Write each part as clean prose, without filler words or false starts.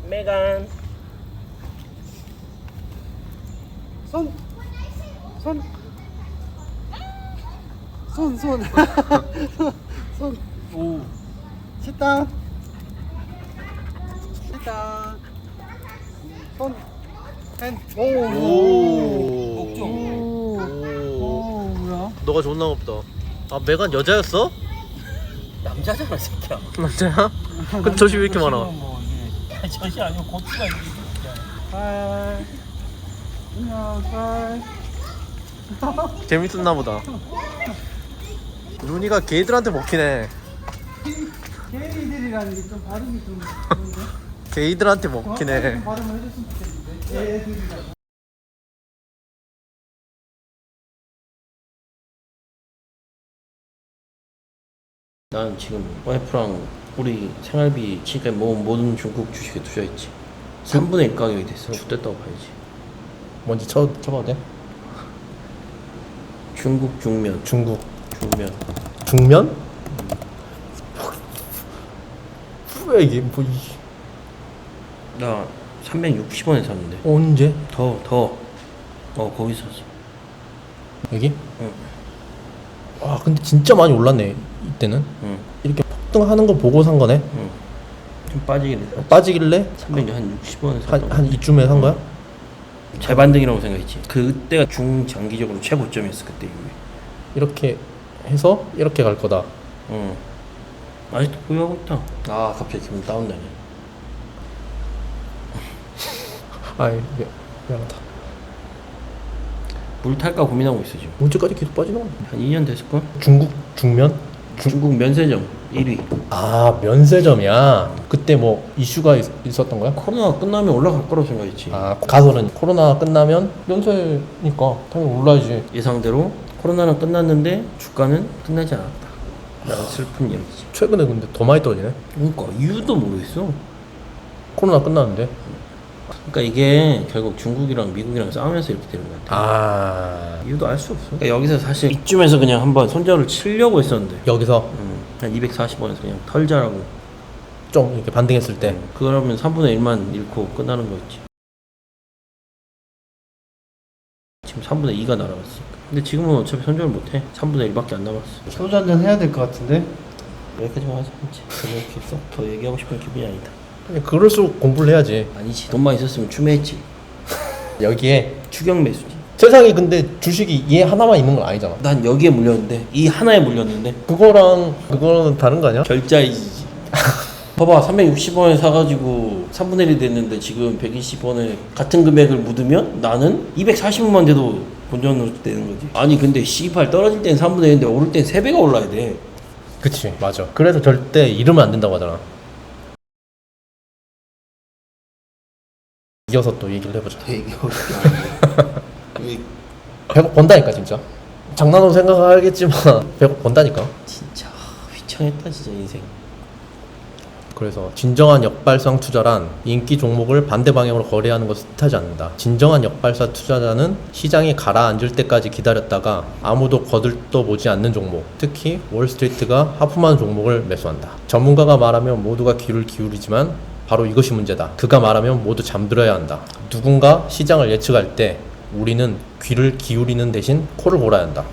메간. 손. 손. 손. 손. 손. 오. sit down. sit down. 손. 핸. 오. 오, 뭐야? 너가 존나 없다. 아, 메간 여자였어? 남자잖아 새끼야. 남자야? 근데 젖이 왜 이렇게 많아? 젖이 아니고 고추가 이렇게. 발. 안녕, 발. 재밌었나 보다. 루니가 게이들한테 먹히네. 게이들이라는 게 좀 발음이 좀 그런데? 게이들한테 정확하게 먹히네. 좀 발음을 해줬으면 좋겠는데. 게이들이라고. 난 지금 와이프랑 우리 생활비 지금까지 모은 모든 중국 주식에 투자했지. 3분의 1 가격이 됐어. 죽됐다고 봐야지. 뭔지 쳐봐도 돼? 중국 중면. 중국 중면. 중면? 왜 이게 뭐 나 360원에 샀는데. 언제? 더. 거기 샀어. 여기? 응. 와 근데 진짜 많이 올랐네 이때는. 응. 이렇게 폭등하는 거 보고 산 거네. 응. 좀 빠지게 됐어. 빠지길래 360원에 샀던 한 이쯤에 산 거야? 재반등이라고 생각했지. 그때가 중장기적으로 최고점이었어 그때 이후에. 이렇게 해서 이렇게 갈 거다. 응. 아직도 보유하고 있다. 아 갑자기 기분 다운되네. 아이 미안하다. 물 탈까 고민하고 있어 지금. 언제까지 계속 빠지는 거야? 한 2년 됐을걸? 중국 중면? 중국 면세점 1위. 아 면세점이야. 그때 뭐 이슈가 있었던 거야? 코로나가 끝나면 올라갈 거라고 생각했지. 아 가설은 코로나 끝나면 면세니까 당연히 올라야지. 예상대로 코로나는 끝났는데 주가는 끝나지 않았다. 라는 슬픈 이야기지. 최근에 근데 더 많이 떨어지네. 그러니까 이유도 모르겠어. 코로나 끝났는데. 그러니까 이게 결국 중국이랑 미국이랑 싸우면서 이렇게 되는 것 같아. 아 이유도 알 수 없어. 그러니까 여기서 사실 이쯤에서 그냥 한번 손절을 치려고 했었는데 여기서 한 240원에서 그냥 털자라고. 좀 이렇게 반등했을 때. 그러면 3분의 1만 잃고 끝나는 거였지. 지금 3분의 2가 날아갔으니까. 근데 지금은 어차피 손절을 못해. 3분의 1밖에 안 남았어. 소주 한잔 해야 될 것 같은데? 여기까지만 하자. 이제 더 얘기하고 싶은 기분이 아니다. 그냥 그럴수록 공부를 해야지. 아니지. 돈만 있었으면 추매했지. 여기에 추격 매수지. 세상에 근데 주식이 얘 하나만 있는 건 아니잖아. 난 여기에 물렸는데 이 하나에 물렸는데 그거랑 그거는 다른 거 아니야? 결자이지. 봐봐 360원에 사가지고 3분의 1이 됐는데 지금 120원에 같은 금액을 묻으면 나는 240원만 돼도 본전으로 되는 거지. 아니 근데 씨발 떨어질 땐 3분의 1인데 오를 땐 3배가 올라야 돼. 그치 맞아. 그래서 절대 잃으면 안 된다고 하잖아. 이어서 또 얘기를 해보자. 더 얘기하고 싶다. 100억 번다니까 진짜. 장난으로 생각하겠지만 100억 번다니까. 진짜 휘청했다 진짜 인생. 그래서 진정한 역발상 투자란 인기 종목을 반대 방향으로 거래하는 것을 뜻하지 않는다. 진정한 역발사 투자자는 시장이 가라앉을 때까지 기다렸다가 아무도 거들떠보지 않는 종목, 특히 월스트리트가 하품하는 종목을 매수한다. 전문가가 말하면 모두가 귀를 기울이지만 바로 이것이 문제다. 그가 말하면 모두 잠들어야 한다. 누군가 시장을 예측할 때 우리는 귀를 기울이는 대신 코를 골아야 한다.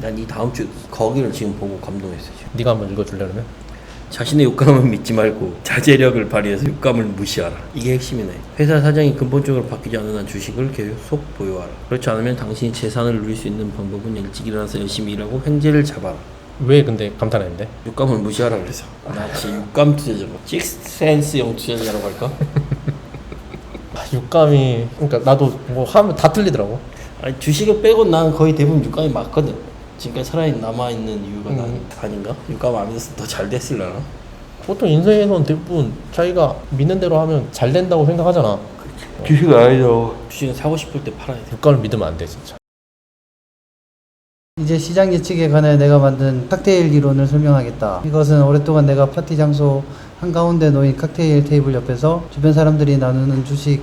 난 이 다음 주 거기를 지금 보고 감동했어 지금. 네가 한번 읽어줄래 그러면? 자신의 육감은 믿지 말고 자제력을 발휘해서 육감을 무시하라. 이게 핵심이네. 회사 사장이 근본적으로 바뀌지 않는 한 주식을 계속 보유하라. 그렇지 않으면 당신이 재산을 누릴 수 있는 방법은 일찍 일어나서 열심히 일하고 횡재를 잡아라. 왜 근데 감탄했는데? 육감을 무시하라 그래서. 나 지금 육감 투자자로 식스센스형 투자자라고 할까? 육감이 그러니까 나도 뭐 하면 다 틀리더라고. 아니 주식을 빼고 난 거의 대부분 육감이 맞거든. 지금까지 살아있는 남아있는 이유가 난 아닌가? 육감 안 믿었으면 더 잘 됐을려나? 보통 인생에서는 대부분 자기가 믿는 대로 하면 잘 된다고 생각하잖아. 주식은 아니죠. 주식은 사고 싶을 때 팔아야 돼. 육감을 믿으면 안 돼 진짜. 이제 시장 예측에 관해 내가 만든 칵테일 이론을 설명하겠다. 이것은 오랫동안 내가 파티 장소 한가운데 놓인 칵테일 테이블 옆에서 주변 사람들이 나누는 주식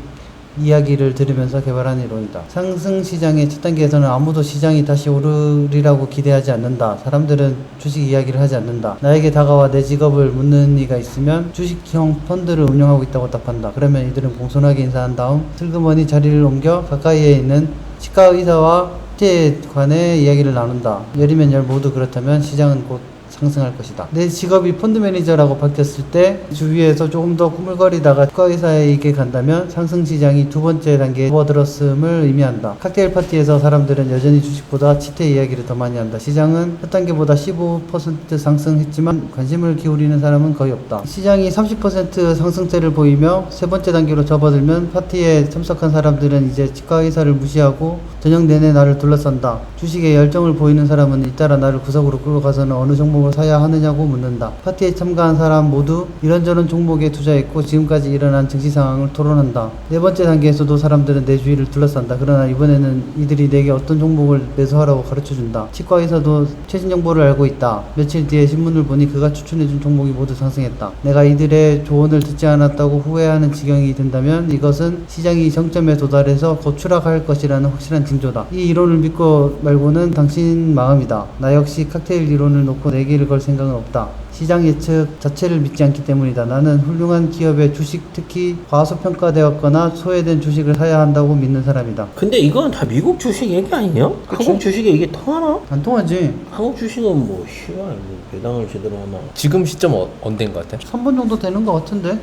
이야기를 들으면서 개발한 이론이다. 상승 시장의 첫 단계에서는 아무도 시장이 다시 오르리라고 기대하지 않는다. 사람들은 주식 이야기를 하지 않는다. 나에게 다가와 내 직업을 묻는 이가 있으면 주식형 펀드를 운영하고 있다고 답한다. 그러면 이들은 공손하게 인사한 다음 슬그머니 자리를 옮겨 가까이에 있는 치과 의사와 에 관해 이야기를 나눈다. 열이면 열 모두 그렇다면 시장은 곧 상승할 것이다. 내 직업이 펀드 매니저라고 바뀌었을 때 주위에서 조금 더 꾸물거리다가 치과 의사에게 간다면 상승 시장이 두 번째 단계에 접어들었음을 의미한다. 칵테일 파티에서 사람들은 여전히 주식보다 치태 이야기를 더 많이 한다. 시장은 첫 단계보다 15% 상승했지만 관심을 기울이는 사람은 거의 없다. 시장이 30% 상승세를 보이며 세 번째 단계로 접어들면 파티에 참석한 사람들은 이제 치과 의사를 무시하고 저녁 내내 나를 둘러싼다. 주식에 열정을 보이는 사람은 잇따라 나를 구석으로 끌고 가서는 어느 종목을 사야 하느냐고 묻는다. 파티에 참가한 사람 모두 이런저런 종목에 투자했고 지금까지 일어난 증시 상황을 토론한다. 네 번째 단계에서도 사람들은 내 주위를 둘러싼다. 그러나 이번에는 이들이 내게 어떤 종목을 매수하라고 가르쳐준다. 치과 의사도 최신 정보를 알고 있다. 며칠 뒤에 신문을 보니 그가 추천해준 종목이 모두 상승했다. 내가 이들의 조언을 듣지 않았다고 후회하는 지경이 든다면 이것은 시장이 정점에 도달해서 곧 추락할 것이라는 확실한 징조다. 이 이론을 믿고 말고는 당신 마음이다. 나 역시 칵테일 이론을 놓고 내기를 걸 생각은 없다. 시장 예측 자체를 믿지 않기 때문이다. 나는 훌륭한 기업의 주식, 특히 과소평가되었거나 소외된 주식을 사야 한다고 믿는 사람이다. 근데 이건 다 미국 주식 얘기 아니냐? 한국 주식에 이게 통하나? 안 통하지? 한국 주식은 뭐 씨발 뭐 배당을 제대로 하나? 지금 시점 언제인 것 같아? 3번 정도 되는 것 같은데?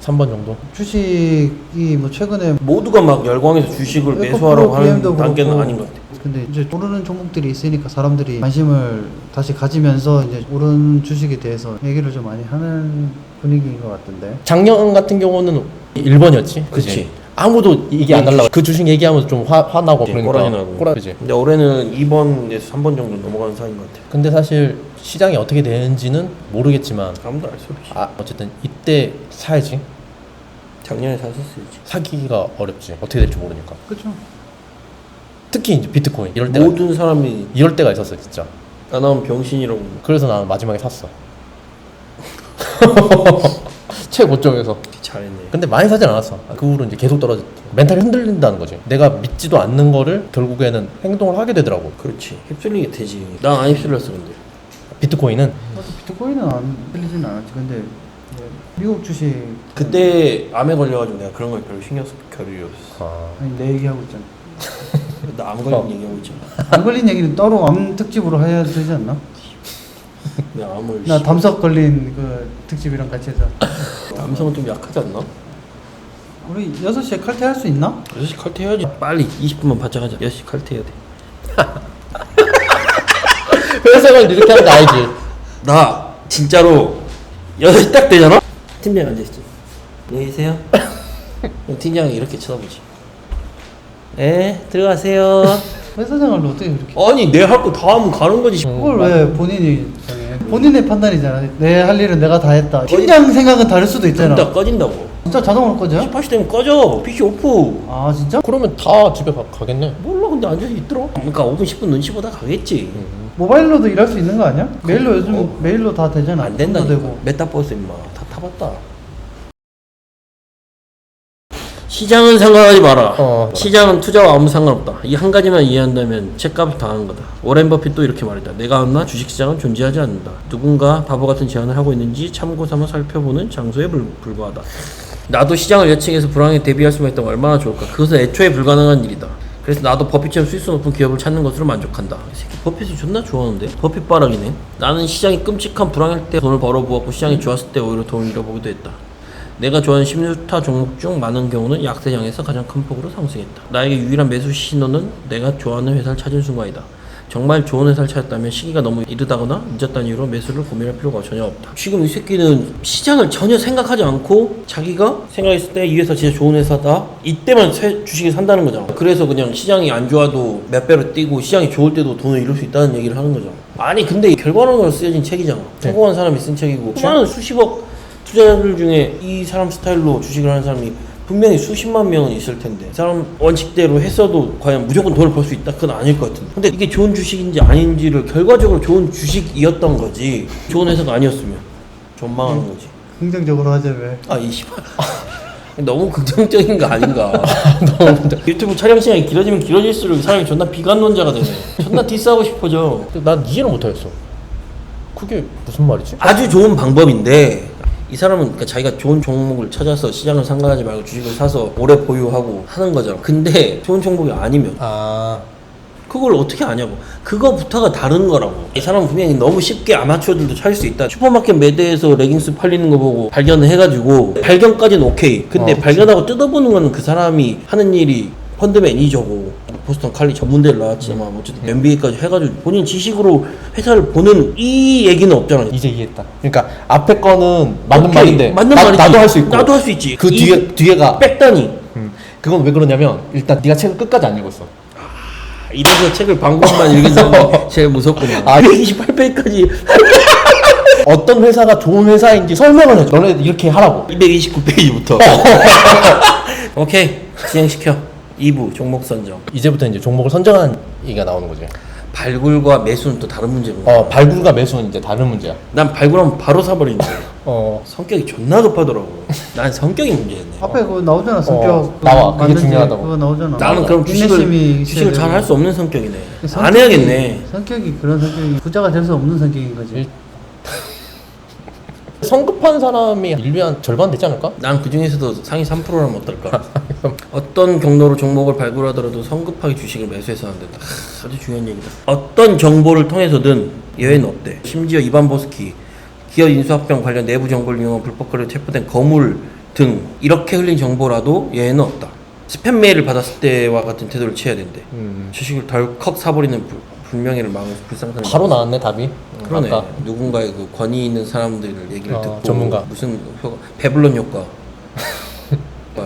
3번 정도? 주식이 뭐 최근에 모두가 막 열광해서 주식을 에코프로, 매수하라고 하는 BM도 단계는 그렇고. 아닌 것 같아. 근데 이제 오르는 종목들이 있으니까 사람들이 관심을 다시 가지면서 이제 오른 주식에 대해서 얘기를 좀 많이 하는 분위기인 것 같은데. 작년 같은 경우는 1번이었지? 그치. 아무도 얘기 안 하려고 그 주식 얘기하면 좀 화나고 그러니까 꼬라지 나고. 그지. 근데 올해는 2번에서 3번 정도 넘어가는 사이인 것 같아. 근데 사실 시장이 어떻게 되는지는 모르겠지만 아무도 알 수 없지. 어쨌든 이때 사야지. 작년에 샀었어야지. 사기가 어렵지. 어떻게 될지 모르니까. 그렇죠. 특히 이제 비트코인 이럴 때가 모든 사람이 이럴 때가 있었어 진짜. 안 하면 병신이라고. 그래서 나는 마지막에 샀어. 최고점에서. 잘했네. 근데 많이 사진 않았어. 그 후로 이제 계속 떨어졌. 멘탈이 흔들린다는 거지. 내가 믿지도 않는 거를 결국에는 행동을 하게 되더라고. 그렇지. 휩쓸리게 되지. 난 안 휩쓸렸어 근데. 비트코인은 비트코인은 안 들리진 않았지. 근데 미국 주식 그때 암에 걸려가지고 내가 그런 걸 별로 신경 쓸 겨를이 없어. 아니 내 얘기하고 있잖아. 나 암 걸린 얘기하고 있잖아. 안 걸린 얘기는 따로 암 특집으로 해야 되지 않나? 내가 암을. 나 담석 걸린 그 특집이랑 같이 해서. 남성은 좀 약하지 않나? 우리 6시에 칼퇴할 수 있나? 6시 칼퇴해야지. 빨리 20분만 바짝 하자. 6시 칼퇴해야 돼. 회사를 이렇게 하는 거 알지? 나 진짜로 6시 딱 되잖아? 팀장 앉아있지. 안녕히 계세요. 팀장이 이렇게 쳐다보지. 네, 들어가세요. 회사 생활로 어떻게 그렇게? 아니 내 할 거 다 하면 가는 거지. 그걸 왜 본인이 정해? 본인의 판단이잖아. 내 할 일은 내가 다 했다. 팀장 생각은 다를 수도 있잖아. 딱 꺼진다고. 진짜 자동으로 꺼져? 18시 되면 꺼져. PC 오프. 아 진짜? 그러면 다 집에 가겠네. 몰라 근데 앉아서 있더라. 그러니까 5분 10분 눈치 보다 가겠지. 모바일로도 일할 수 있는 거 아니야? 메일로 요즘 메일로 다 되잖아. 안 된다니까. 되고. 메타버스 임마 다 타봤다. 시장은 상관하지 마라. 시장은 투자와 아무 상관없다. 이 한 가지만 이해한다면 책값을 당한 거다. 오렌 버핏도 이렇게 말했다. 내가 아나 주식시장은 존재하지 않는다. 누군가 바보 같은 제안을 하고 있는지 참고 삼아 살펴보는 장소에 불과하다. 나도 시장을 예측해서 불황에 대비할 수만 있다면 얼마나 좋을까. 그것은 애초에 불가능한 일이다. 그래서 나도 버핏처럼 수익성 높은 기업을 찾는 것으로 만족한다. 이 새끼 버핏을 존나 좋아하는데? 버핏 바락이네. 나는 시장이 끔찍한 불황일 때 돈을 벌어보았고 시장이 좋았을 때 오히려 돈을 잃어보기도 했다. 내가 좋아하는 16타 종목 중 많은 경우는 약세장에서 가장 큰 폭으로 상승했다. 나에게 유일한 매수 신호는 내가 좋아하는 회사를 찾은 순간이다. 정말 좋은 회사를 찾았다면 시기가 너무 이르다거나 늦었다는 이유로 매수를 고민할 필요가 전혀 없다. 지금 이 새끼는 시장을 전혀 생각하지 않고 자기가 생각했을 때 이 회사 진짜 좋은 회사다. 이때만 주식을 산다는 거잖아. 그래서 그냥 시장이 안 좋아도 몇 배로 뛰고 시장이 좋을 때도 돈을 잃을 수 있다는 얘기를 하는 거잖아. 아니 근데 결과론으로 쓰여진 책이잖아. 성공한 사람이 쓴 책이고 수많은 수십억 투자자들 중에 이 사람 스타일로 주식을 하는 사람이 분명히 수십만 명은 있을 텐데 그 사람 원칙대로 했어도 과연 무조건 돈을 벌 수 있다? 그건 아닐 것 같은데. 근데 이게 좋은 주식인지 아닌지를 결과적으로 좋은 주식이었던 거지 좋은 회사가 아니었으면 전망하는 거지. 긍정적으로 하자 왜? 아 이 씨발 너무 긍정적인 거 아닌가. 유튜브 촬영 시간이 길어지면 길어질수록 사람이 존나 비관론자가 되네. 존나 디스하고 싶어져. 난 이해를 못하겠어. 그게 무슨 말이지? 아주 좋은 방법인데 이 사람은 그러니까 자기가 좋은 종목을 찾아서 시장을 상관하지 말고 주식을 사서 오래 보유하고 하는 거잖아. 근데 좋은 종목이 아니면 아, 그걸 어떻게 아냐고. 그거부터가 다른 거라고. 이 사람은 분명히 너무 쉽게 아마추어들도 찾을 수 있다. 슈퍼마켓 매대에서 레깅스 팔리는 거 보고 발견을 해가지고 발견까지는 오케이. 근데 발견하고 뜯어보는 거는 그 사람이 하는 일이 펀드 매니저고 보스턴 칼리 전문대를 나왔지만 어쨌든 MBA까지 해가지고 본인 지식으로 회사를 보는 이 얘기는 없잖아. 이제 이해했다. 그러니까 앞에 거는 맞는 오케이. 말인데 맞는 말이지. 나도 할 수 있고 나도 할 수 있지. 그 뒤에가 빽다니. 그건 왜 그러냐면 일단 네가 책을 끝까지 안 읽었어. 이래서 책을 방법만 읽은 사람이 제일 무섭구나. 아, 128페이지까지 어떤 회사가 좋은 회사인지 설명을 해줘. 너네 이렇게 하라고. 229페이지부터. 오케이, 진행시켜. 2부 종목 선정. 이제부터 이제 종목을 선정하는 얘기가 나오는 거지. 발굴과 매수는 또 다른 문제고. 발굴과 매수는 이제 다른 문제야. 난 발굴하면 바로 사버리는 거야. 어, 성격이 존나 급하더라고. 난 성격이 문제였네. 앞에 그거 나오잖아 성격. 나와. 그게 맞는지 중요하다고. 그거 나오잖아. 나는 그럼 인내심이 주식을 있어야 잘 할 되고. 수 없는 성격이네. 성격이- 안 해야겠네. 성격이 그런 성격이 부자가 될 수 없는 성격인 거지. 성급한 사람이 인류의 한 절반 되지 않을까? 난 그 중에서도 상위 3%라면 어떨까? 어떤 경로로 종목을 발굴하더라도 성급하게 주식을 매수해서 안 된다. 아주 중요한 얘기다. 어떤 정보를 통해서든 예외는 없대. 심지어 이반 보스키 기업 인수합병 관련 내부 정보를 이용한 불법 거래로 체포된 거물 등 이렇게 흘린 정보라도 예외는 없다. 스팸 메일을 받았을 때와 같은 태도를 취해야 된대. 주식을 덜컥 사버리는 불명예를 막는 불상사는 바로 나왔네 답이. 그러네. 아까. 누군가의 그 권위 있는 사람들 얘기를 듣고 전문가. 무슨 배블론 효과.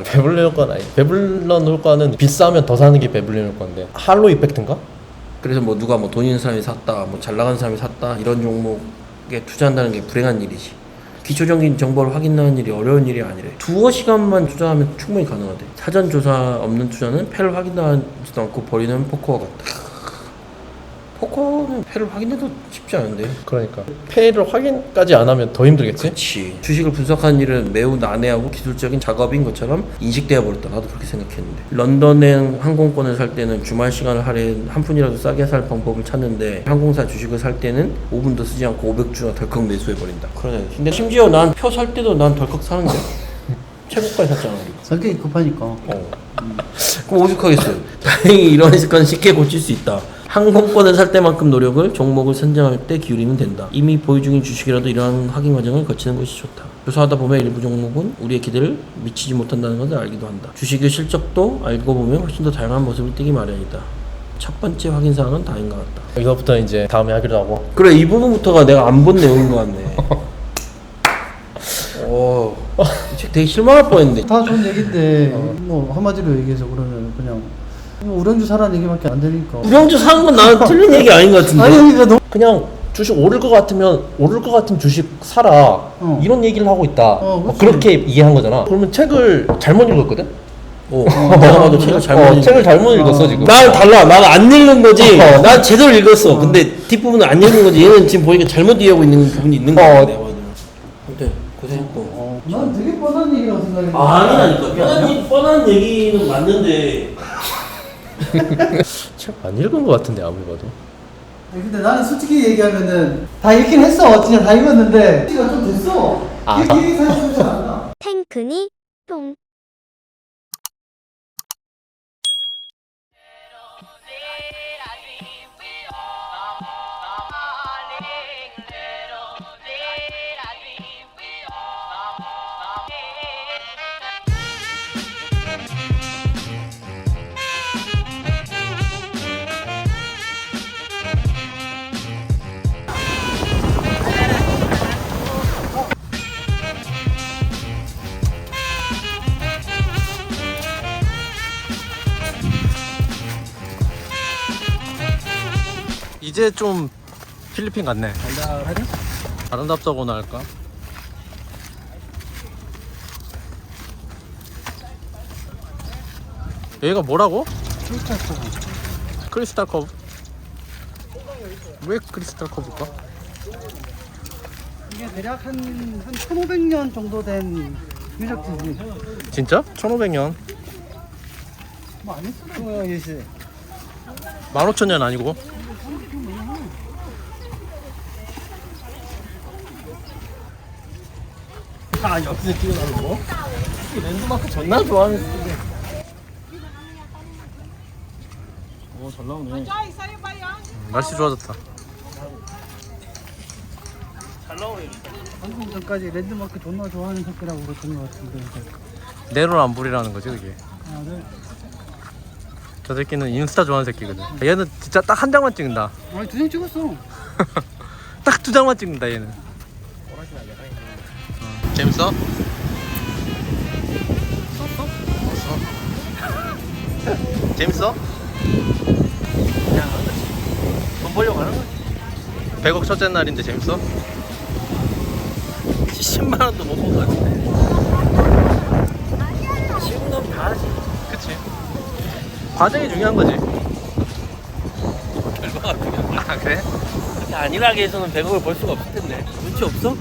배불러 효과는 아니. 배불러 효과는 비싸면 더 사는 게 배불러 효과인데. 할로 이펙트인가? 그래서 뭐 누가 뭐 돈 있는 사람이 샀다, 뭐 잘 나가는 사람이 샀다 이런 종목에 투자한다는 게 불행한 일이지. 기초적인 정보를 확인하는 일이 어려운 일이 아니래. 두어 시간만 투자하면 충분히 가능하대. 사전 조사 없는 투자는 패를 확인하지도 않고 버리는 포커와 같다. 포커는 패를 확인해도 쉽지 않은데. 그러니까 패를 확인까지 안 하면 더 힘들겠지? 그치. 주식을 분석하는 일은 매우 난해하고 기술적인 작업인 것처럼 인식되어 버렸다. 나도 그렇게 생각했는데. 런던행 항공권을 살 때는 주말 시간을 할인 한 푼이라도 싸게 살 방법을 찾는데 항공사 주식을 살 때는 5분도 쓰지 않고 500주나 덜컥 매수해 버린다. 그러네. 근데 심지어 난 표 살 때도 난 덜컥 사는데. 최고가에 샀잖아 우리. 성격이 급하니까. 그럼 오죽하겠어요. 다행히 이런 습관은 쉽게 고칠 수 있다. 항공권을 살 때만큼 노력을 종목을 선정할 때 기울이면 된다. 이미 보유 중인 주식이라도 이러한 확인 과정을 거치는 것이 좋다. 조사하다 보면 일부 종목은 우리의 기대를 미치지 못한다는 것을 알기도 한다. 주식의 실적도 알고 보면 훨씬 더 다양한 모습을 띠기 마련이다. 첫 번째 확인 사항은 다인 것 같다. 이거부터 이제 다음에 하기로 하고. 그래, 이 부분부터가 내가 안 본 내용인 것 같네. 이 책 되게 실망할 뻔했는데. 다 좋은 얘기인데 뭐 한마디로 얘기해서 그러면 그냥 뭐 우량주 사라는 얘기밖에 안 되니까. 우량주 사는 건 나는 틀린 얘기 아닌 것 같은데. 아니 그러니까 너무 그냥 주식 오를 것 같으면 오를 것 같은 주식 사라. 이런 얘기를 하고 있다. 그치. 그렇게 이해한 거잖아. 그러면 책을 잘못 읽었거든? 내가 봐도 책을 잘못 책을 잘못 읽었어 지금. 난 달라. 나는 안 읽는 거지. 난 제대로 읽었어. 근데 뒷부분은 안 읽는 거지. 얘는 지금 보니까 잘못 이해하고 있는 부분이 있는 거야. 내가 봐도. 아무튼 고생했고. 난 되게 뻔한 얘기라고 생각했는데. 아니라니까. 뻔한 얘기는 맞는데. 책 안 읽은 것 같은데 아무리 봐도. 근데 나는 솔직히 얘기하면은 다 읽긴 했어. 진짜 다 읽었는데 시가 좀 됐어. 아, 이게 사실 잘 안 나. 탱크니 똥. 이제 좀 필리핀 같네. 아름답다고나 할까? 얘가 뭐라고? 크리스탈 커브. 왜 크리스탈 커브일까? 이게 대략 한 1500년 정도 된 유적지지. 진짜? 1500년. 뭐안 했어? 뭐야 예시. 15,000년 아니고? 아 여기서 뛰어나는 거? 이 랜드마크 존나 좋아하는 스타일인데. 오잘 나오네. 날씨 좋아졌다. 잘 나오네. 방금 전까지 랜드마크 존나 좋아하는 새끼라고 그랬던 것 같은데. 내로남불이라는 거지 그게. 아, 네. 저 새끼는 인스타 좋아하는 새끼거든. 얘는 진짜 딱 한 장만 찍는다. 아니 2장 찍었어. 딱 2장만 찍는다 얘는. 재밌어? 재밌어? 그냥 돈 벌려고 하는 거지. 100억 첫째 날인데 재밌어? 10만 원도 못 본 거 같은데. 쉬운 놈 다 하지. 그치. 과정이 중요한 거지. 결과가 중요한 거야. 아 그래? 그렇게 안일하게 해서는 100억을 벌 수가 없을 텐데. 눈치 없어?